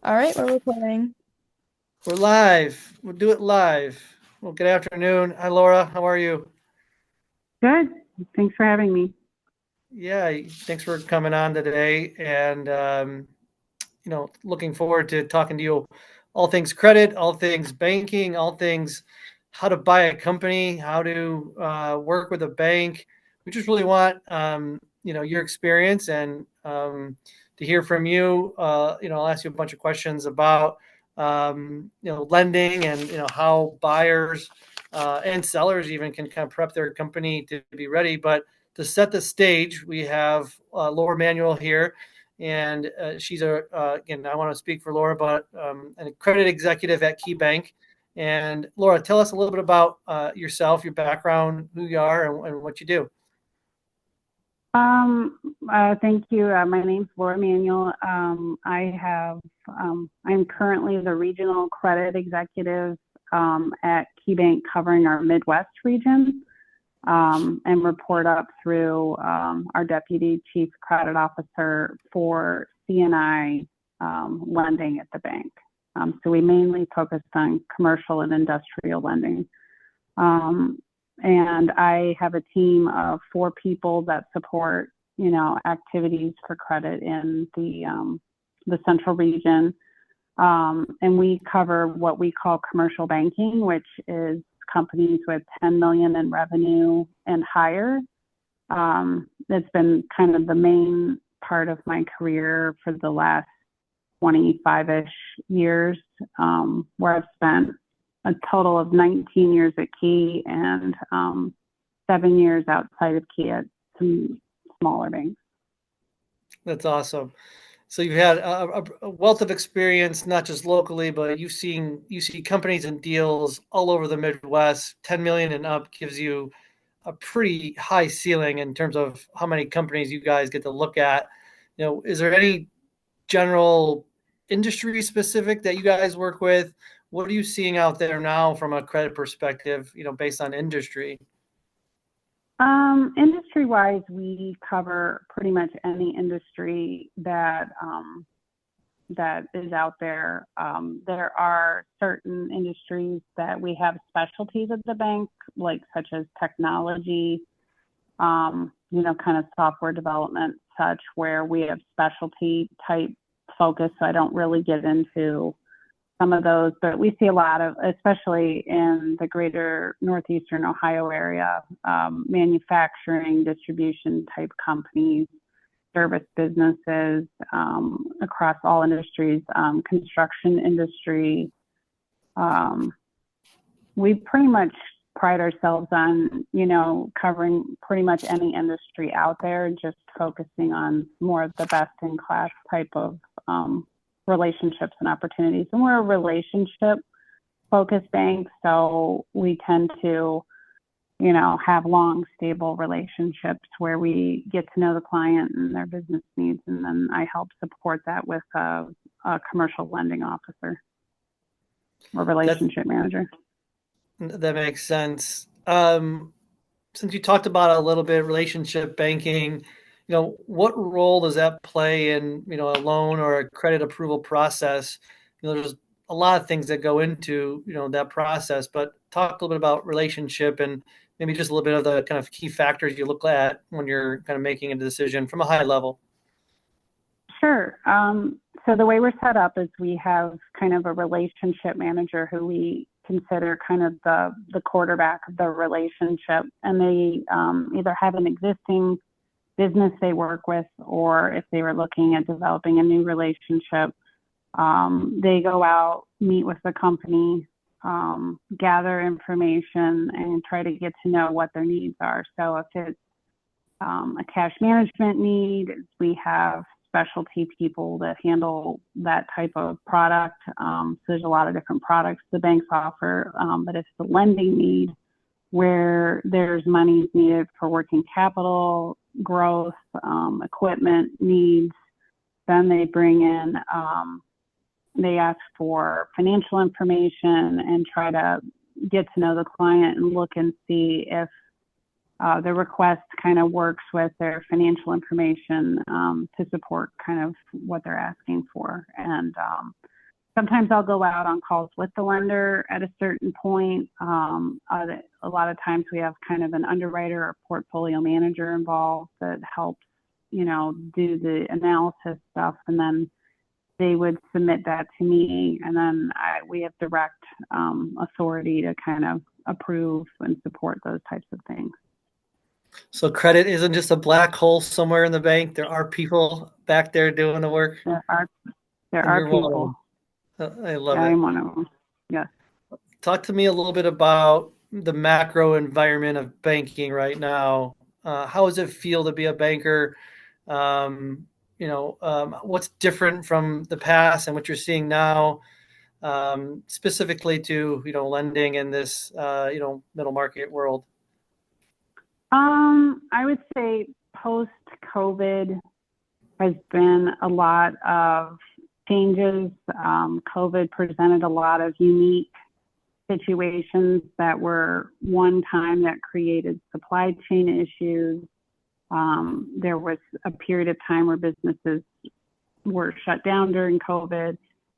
All right, we're recording. We're live. We'll do it live. Well, good afternoon. Hi, Laura. How are you? Good. Thanks for having me. Yeah, thanks for coming on today. And, looking forward to talking to you all things credit, all things banking, all things how to buy a company, how to work with a bank. We just really want, your experience and to hear from you. I'll ask you a bunch of questions about, lending and, how buyers and sellers even can kind of prep their company to be ready. But to set the stage, we have Laura Manuel here, and she's again, I want to speak for Laura, but an credit executive at KeyBank. And Laura, tell us a little bit about yourself, your background, who you are, and what you do. Um, Thank you. My name's Laura Manuel. I'm currently the regional credit executive at KeyBank covering our Midwest region and report up through our deputy chief credit officer for CNI lending at the bank. So we mainly focus on commercial and industrial lending. Um, and I have a team of 4 people that support, activities for credit in the central region. And we cover what we call commercial banking, which is companies with 10 million in revenue and higher. It's been kind of the main part of my career for the last 25-ish years, where I've spent a total of 19 years at Key and 7 years outside of Key at some smaller banks. That's awesome. So you've had a wealth of experience, not just locally, but you see companies and deals all over the Midwest. 10 million and up gives you a pretty high ceiling in terms of how many companies you guys get to look at. Is there any general industry specific that you guys work with? What are you seeing out there now from a credit perspective, based on industry? Industry wise, we cover pretty much any industry that is out there. There are certain industries that we have specialties at the bank, like such as technology, kind of software development, such where we have specialty type focus. So I don't really get into some of those, but we see a lot of, especially in the greater northeastern Ohio area, manufacturing, distribution type companies, service businesses across all industries, construction industry. Um, we pretty much pride ourselves on, covering pretty much any industry out there, just focusing on more of the best in class type of relationships and opportunities. And we're a relationship focused bank, so we tend to, have long, stable relationships where we get to know the client and their business needs, and then I help support that with a commercial lending officer or That relationship manager. that makes sense. Since you talked about a little bit relationship banking, what role does that play in, a loan or a credit approval process? There's a lot of things that go into, that process, but talk a little bit about relationship and maybe just a little bit of the kind of key factors you look at when you're kind of making a decision from a high level. Sure. So the way we're set up is we have kind of a relationship manager who we consider kind of the quarterback of the relationship, and they either have an existing business they work with, or if they were looking at developing a new relationship, they go out, meet with the company, gather information, and try to get to know what their needs are. So if it's a cash management need, we have specialty people that handle that type of product. So there's a lot of different products the banks offer, but it's the lending need where there's money needed for working capital, growth, equipment needs. Then they bring in, they ask for financial information and try to get to know the client and look and see if the request kind of works with their financial information to support kind of what they're asking for. And sometimes I'll go out on calls with the lender at a certain point. A lot of times we have kind of an underwriter or portfolio manager involved that helps, do the analysis stuff, and then they would submit that to me, and then we have direct authority to kind of approve and support those types of things. So credit isn't just a black hole somewhere in the bank. There are people back there doing the work. There are And you're people. one of them. I love I it. am one of them. Yes. Talk to me a little bit about the macro environment of banking right now. How does it feel to be a banker? What's different from the past and what you're seeing now, specifically to lending in this middle market world? I would say post COVID has been a lot of changes. COVID presented a lot of unique situations that were one time that created supply chain issues. There was a period of time where businesses were shut down during COVID.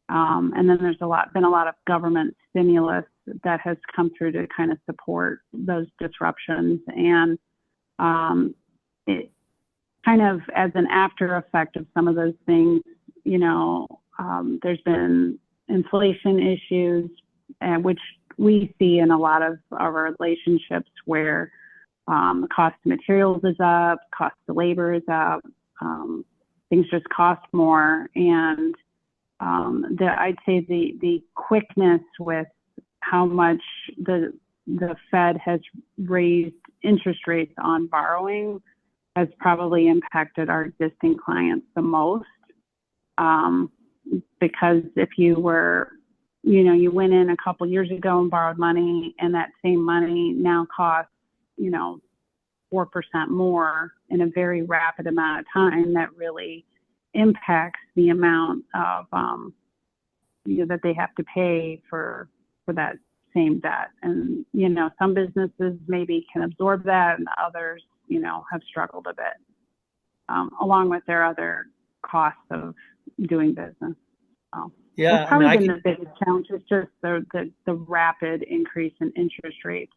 And then there's been a lot of government stimulus that has come through to kind of support those disruptions. And it kind of as an after effect of some of those things, there's been inflation issues, which we see in a lot of our relationships where the cost of materials is up, cost of labor is up, things just cost more. And I'd say the quickness with how much the Fed has raised interest rates on borrowing has probably impacted our existing clients the most. Because if you were, you went in a couple years ago and borrowed money, and that same money now costs, 4% more in a very rapid amount of time, that really impacts the amount of that they have to pay for that same debt. And some businesses maybe can absorb that, and others have struggled a bit, along with their other costs of doing business. So Yeah, it's probably been the biggest challenge is just the rapid increase in interest rates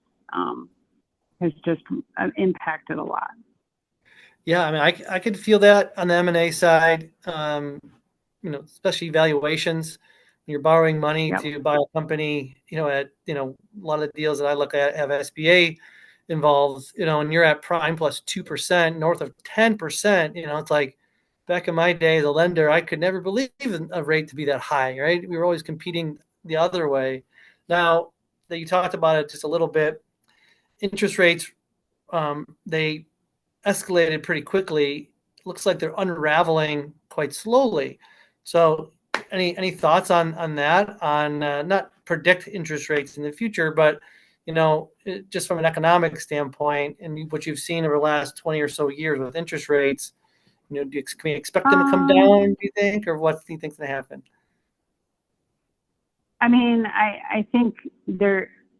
has just impacted a lot. Yeah, I could feel that on the M&A side, especially valuations. You're borrowing money to buy a company, at, a lot of the deals that I look at have SBA involved, and you're at prime plus 2%, north of 10%, it's like back in my day as a lender, I could never believe a rate to be that high, right? We were always competing the other way. Now that you talked about it just a little bit, interest rates, they escalated pretty quickly. Looks like they're unraveling quite slowly. So any thoughts on that, on not predict interest rates in the future, but just from an economic standpoint and what you've seen over the last 20 or so years with interest rates, can we expect them to come down, do you think, or what do you think's going to happen? I think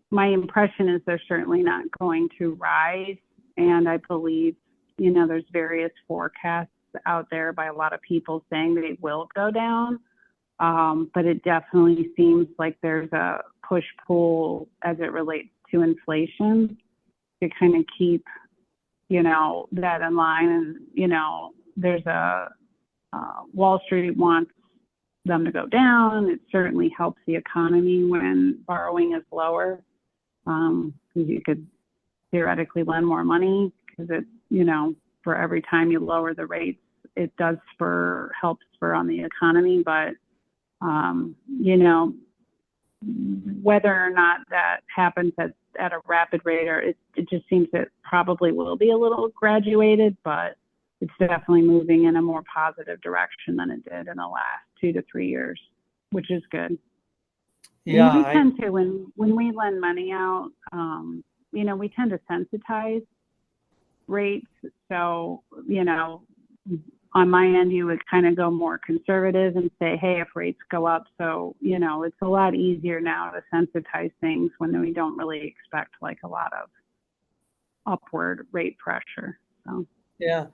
my impression is they're certainly not going to rise. And I believe, there's various forecasts out there by a lot of people saying they will go down. But it definitely seems like there's a push-pull as it relates to inflation to kind of keep, that in line. And, there's Wall Street wants them to go down. It certainly helps the economy when borrowing is lower, because you could theoretically lend more money, because it, for every time you lower the rates, it does help spur on the economy. But, whether or not that happens at a rapid rate, or it just seems it probably will be a little graduated, but it's definitely moving in a more positive direction than it did in the last 2 to 3 years, which is good. Yeah, we tend to, when we lend money out, we tend to sensitize rates. So, on my end, you would kind of go more conservative and say, hey, if rates go up. So, it's a lot easier now to sensitize things when we don't really expect like a lot of upward rate pressure. So, yeah.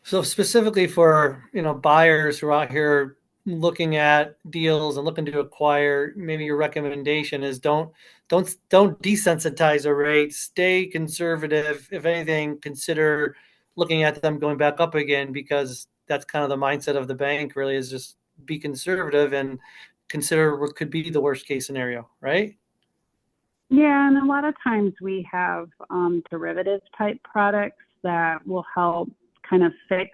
So specifically for, buyers who are out here looking at deals and looking to acquire, maybe your recommendation is don't desensitize a rate. Stay conservative. If anything, consider looking at them going back up again, because that's kind of the mindset of the bank. Really, is just be conservative and consider what could be the worst case scenario, right? Yeah, and a lot of times we have derivative type products that will help kind of fix,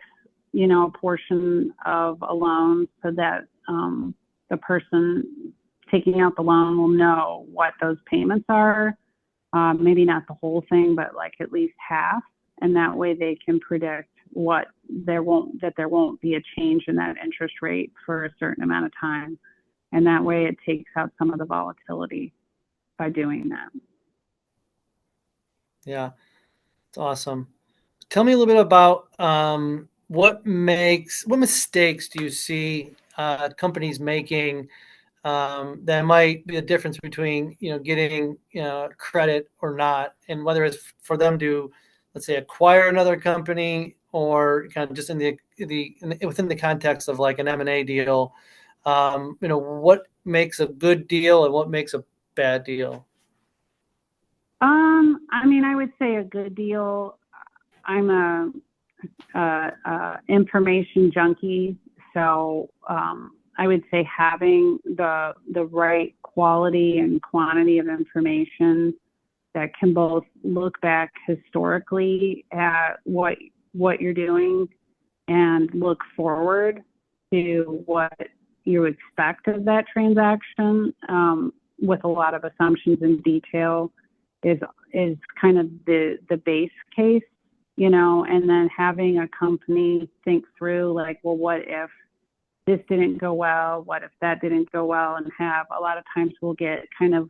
a portion of a loan so that the person taking out the loan will know what those payments are. Maybe not the whole thing, but like at least half. And that way they can predict there won't be a change in that interest rate for a certain amount of time. And that way it takes out some of the volatility by doing that. Yeah, it's awesome. Tell me a little bit about what mistakes do you see companies making that might be the difference between getting credit or not, and whether it's for them to, let's say, acquire another company, or kind of just within the context of like an M&A deal. What makes a good deal and what makes a bad deal? I mean, I would say a good deal. I'm a information junkie, so I would say having the right quality and quantity of information that can both look back historically at what you're doing and look forward to what you expect of that transaction, with a lot of assumptions and detail is kind of the base case, and then having a company think through like, well, what if this didn't go well? What if that didn't go well? And have a lot of times we'll get kind of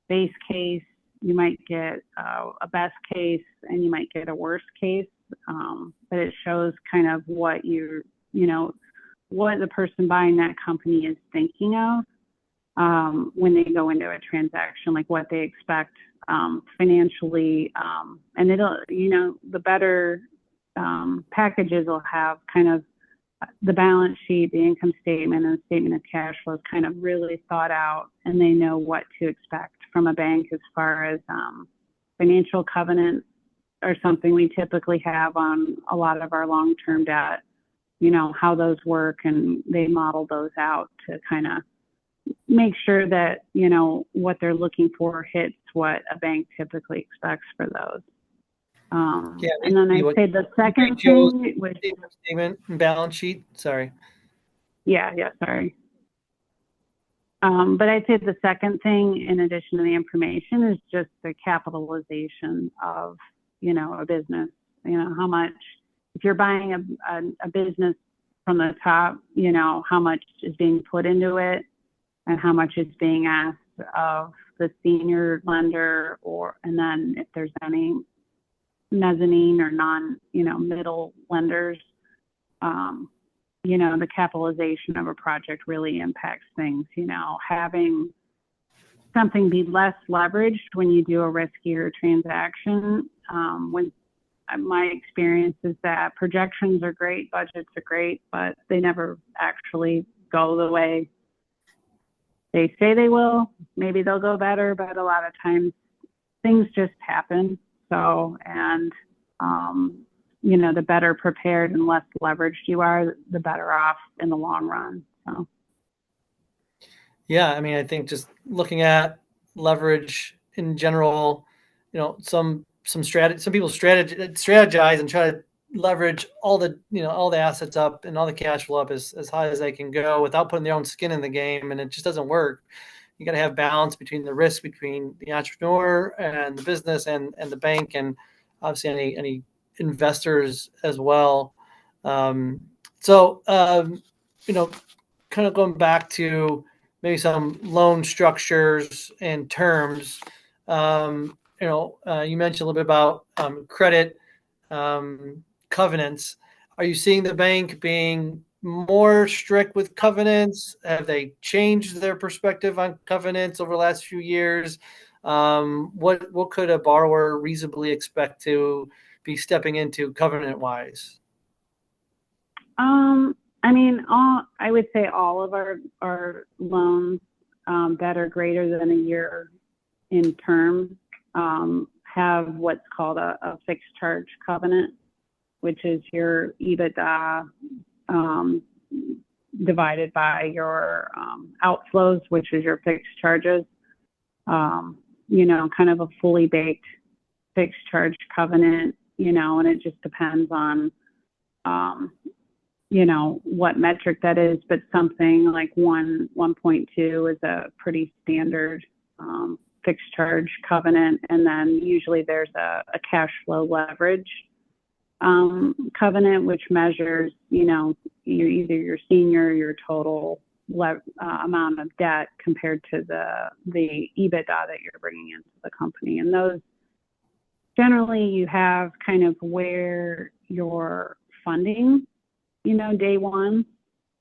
base case, you might get a best case, and you might get a worst case. But it shows kind of what what the person buying that company is thinking of when they go into a transaction, like what they expect financially. And it'll, the better packages will have kind of the balance sheet, the income statement, and the statement of cash flows kind of really thought out, and they know what to expect from a bank as far as financial covenants are something we typically have on a lot of our long-term debt, how those work, and they model those out to kind of make sure that, what they're looking for hits what a bank typically expects for those. Yeah, And then I'd say the second thing was statement and balance sheet. Sorry. yeah, sorry. But I'd say the second thing, in addition to the information, is just the capitalization of, a business. How much, if you're buying a business from the top, how much is being put into it and how much is being asked of the senior lender, and then if there's any mezzanine or middle lenders. The capitalization of a project really impacts things. Having something be less leveraged when you do a riskier transaction. When my experience is that projections are great, budgets are great, but they never actually go the way they say they will. Maybe they'll go better, but a lot of times things just happen. So, and the better prepared and less leveraged you are, the better off in the long run. So. Yeah, I mean, I think just looking at leverage in general, some people strategize and try to leverage all the assets up and all the cash flow up as high as they can go without putting their own skin in the game, and it just doesn't work. You got to have balance between the risk between the entrepreneur and the business and the bank, and obviously any investors as well. So, kind of going back to maybe some loan structures and terms. You mentioned a little bit about credit covenants. Are you seeing the bank being more strict with covenants? Have they changed their perspective on covenants over the last few years? What could a borrower reasonably expect to be stepping into covenant wise? I mean, I would say all of our loans that are greater than a year in term have what's called a fixed charge covenant, which is your EBITDA divided by your outflows, which is your fixed charges. Kind of a fully baked fixed charge covenant, and it just depends on what metric that is, but something like 1.2 is a pretty standard fixed charge covenant. And then usually there's a cash flow leverage covenant, which measures, either your senior, your total amount of debt compared to the EBITDA that you're bringing into the company. And those generally you have kind of where you're funding, day one,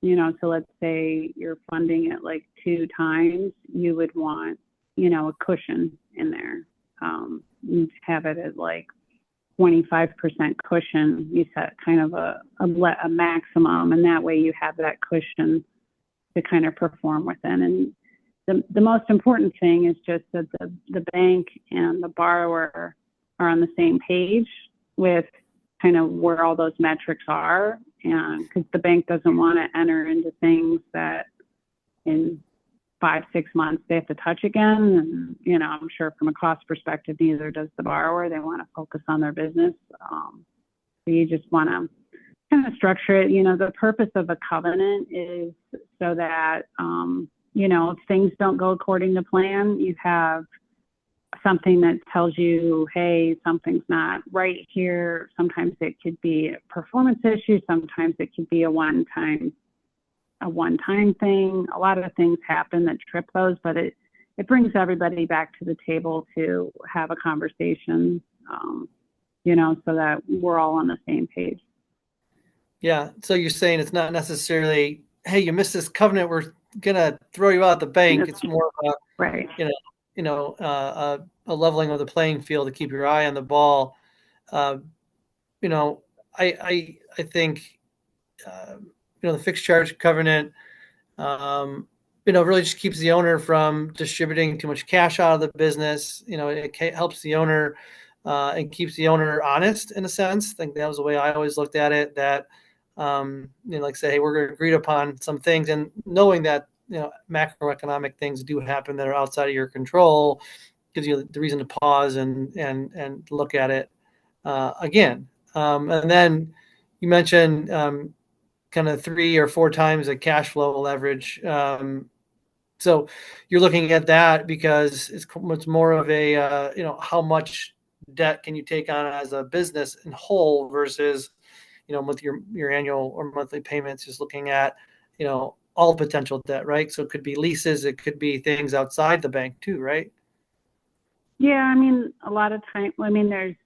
so let's say you're funding it like 2 times, you would want, a cushion in there. You have it at like 25% cushion. You set kind of a maximum, and that way you have that cushion to kind of perform within. And the most important thing is just that the bank and the borrower are on the same page with kind of where all those metrics are, and because the bank doesn't want to enter into things that in 5-6 months they have to touch again. And I'm sure from a cost perspective, neither does the borrower. They want to focus on their business. So you just want to kind of structure it. The purpose of a covenant is so that if things don't go according to plan, you have something that tells you, hey, something's not right here. Sometimes it could be a performance issue. Sometimes it could be a one-time thing. A lot of things happen that trip those, but it brings everybody back to the table to have a conversation, so that we're all on the same page. Yeah. So you're saying it's not necessarily, hey, you missed this covenant, we're gonna throw you out the bank. It's more of a, right. A leveling of the playing field to keep your eye on the ball. I think, the fixed charge covenant, really just keeps the owner from distributing too much cash out of the business. It helps the owner and keeps the owner honest in a sense. I think that was the way I always looked at it, that, like say, hey, we're going to agree upon some things, and knowing that, macroeconomic things do happen that are outside of your control gives you the reason to pause and look at it again. And then you mentioned kind of 3 or 4 times the cash flow leverage. So you're looking at that because it's more of a, how much debt can you take on as a business in whole versus, with your annual or monthly payments, just looking at, all potential debt, right? So it could be leases, it could be things outside the bank too, right? Yeah, I mean, a lot of time, there's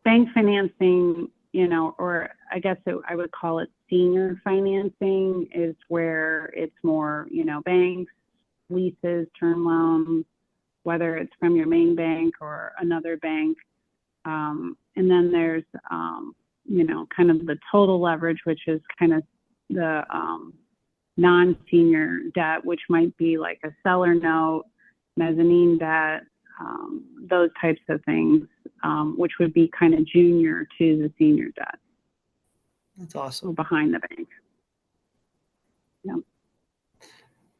bank financing, or I guess I would call it senior financing, is where it's more, banks, leases, term loans, whether it's from your main bank or another bank. And then there's, kind of the total leverage, which is kind of the non-senior debt, which might be like a seller note, mezzanine debt, those types of things, which would be kind of junior to the senior debt. That's awesome. Behind the bank. Yeah.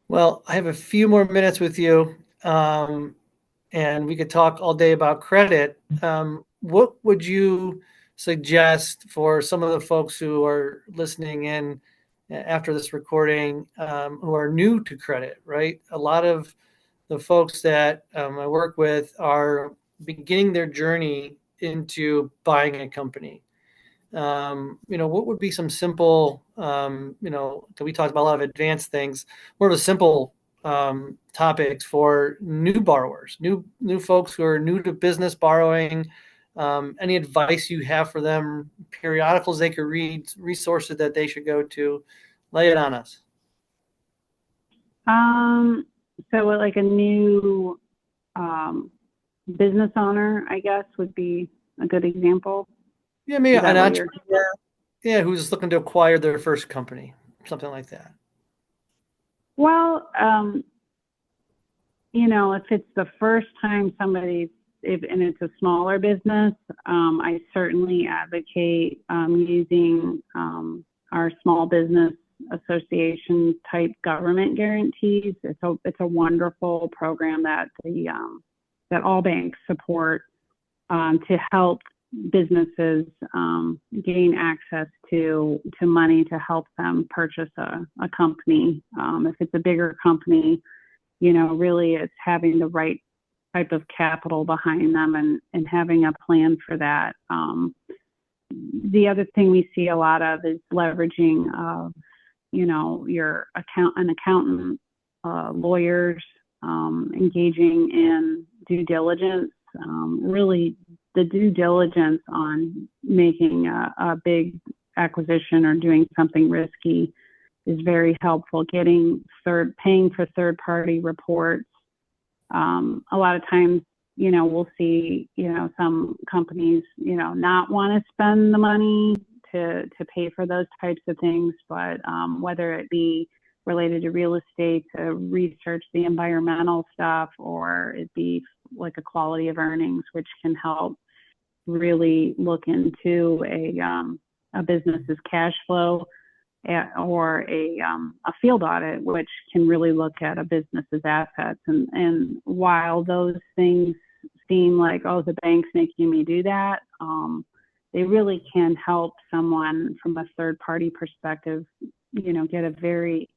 Well, I have a few more minutes with you, and we could talk all day about credit. What would you suggest for some of the folks who are listening in after this recording, who are new to credit, right? A lot of the folks that I work with are beginning their journey into buying a company. What would be some simple, we talked about a lot of advanced things, more of a simple topics for new borrowers, new folks who are new to business borrowing. Any advice you have for them, periodicals they could read, resources that they should go to? Lay it on us. So like a new business owner, I guess, would be a good example. Yeah, maybe an entrepreneur, who's looking to acquire their first company. something like that? Well, if it's the first time and it's a smaller business, I certainly advocate using our small business association type government guarantees. It's a wonderful program that that all banks support to help businesses gain access to money to help them purchase a company. If it's a bigger company, really it's having the right type of capital behind them and having a plan for that. The other thing we see a lot of is leveraging of, your accountant, lawyers, engaging in due diligence. Really, the due diligence on making a big acquisition or doing something risky is very helpful. Paying for third-party reports. A lot of times, we'll see, some companies, not want to spend the money to pay for those types of things, but whether it be related to real estate, to research the environmental stuff, or it be like a quality of earnings, which can help really look into a business's cash flow, or a field audit, which can really look at a business's assets. And while those things seem like, oh, the bank's making me do that, they really can help someone from a third party perspective, get a very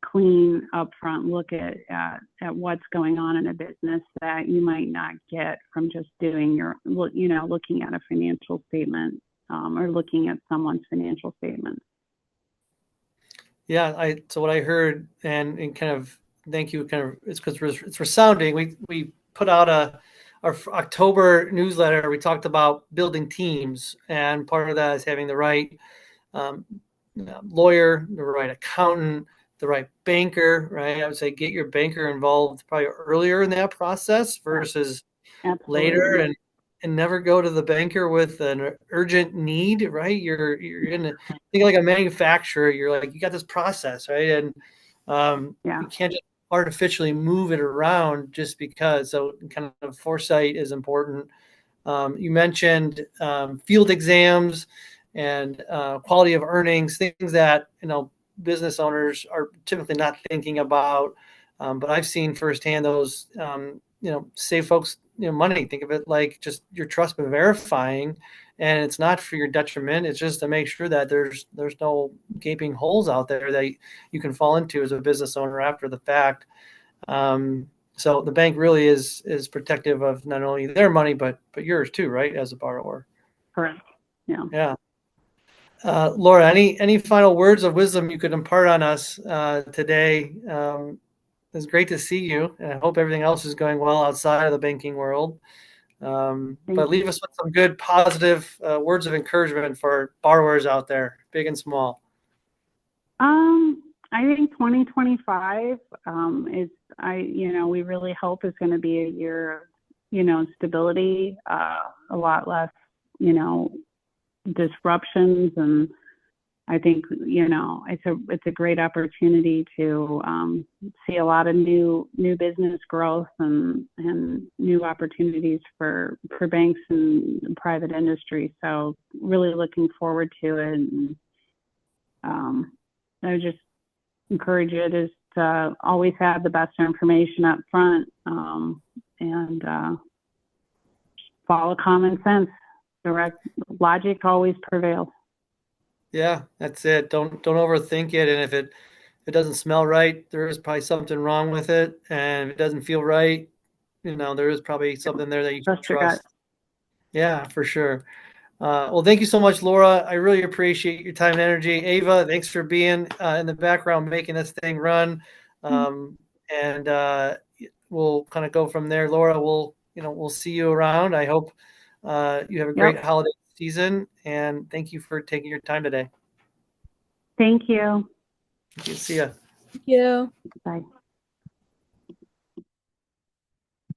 clean upfront look at what's going on in a business that you might not get from just doing looking at a financial statement, or looking at someone's financial statement. Yeah, so what I heard, and kind of thank you, kind of, it's because it's resounding. We put out our October newsletter. We talked about building teams, and part of that is having the right lawyer, the right accountant, the right banker. Right, I would say get your banker involved probably earlier in that process versus later, and never go to the banker with an urgent need, right? You're gonna think like a manufacturer. You're like, you got this process, right? And you can't just artificially move it around just because. So kind of foresight is important. You mentioned field exams and quality of earnings, things that business owners are typically not thinking about. But I've seen firsthand those save folks money. Think of it like just your trust but verifying, and it's not for your detriment. It's just to make sure that there's no gaping holes out there that you can fall into as a business owner after the fact. So the bank really is protective of not only their money but yours too, right, as a borrower. Correct. Yeah. Laura, any final words of wisdom you could impart on us today? It's great to see you, and I hope everything else is going well outside of the banking world. But leave us with some good, positive words of encouragement for borrowers out there, big and small. I think 2025 we really hope is going to be a year of, stability, a lot less, disruptions, and I think it's a great opportunity to see a lot of new business growth and new opportunities for banks and private industry. So really looking forward to it. And I would just encourage you to just always have the best information up front, and follow common sense. Direct logic always prevails. Yeah, that's it. Don't overthink it. And if it doesn't smell right, there is probably something wrong with it. And if it doesn't feel right, there is probably something there that you should trust. Yeah, for sure. Well, thank you so much, Laura. I really appreciate your time and energy. Ava, thanks for being in the background, making this thing run. And we'll kind of go from there. Laura, we'll see you around. I hope you have a great holiday season, and thank you for taking your time today. Thank you. See ya. Thank you. Bye.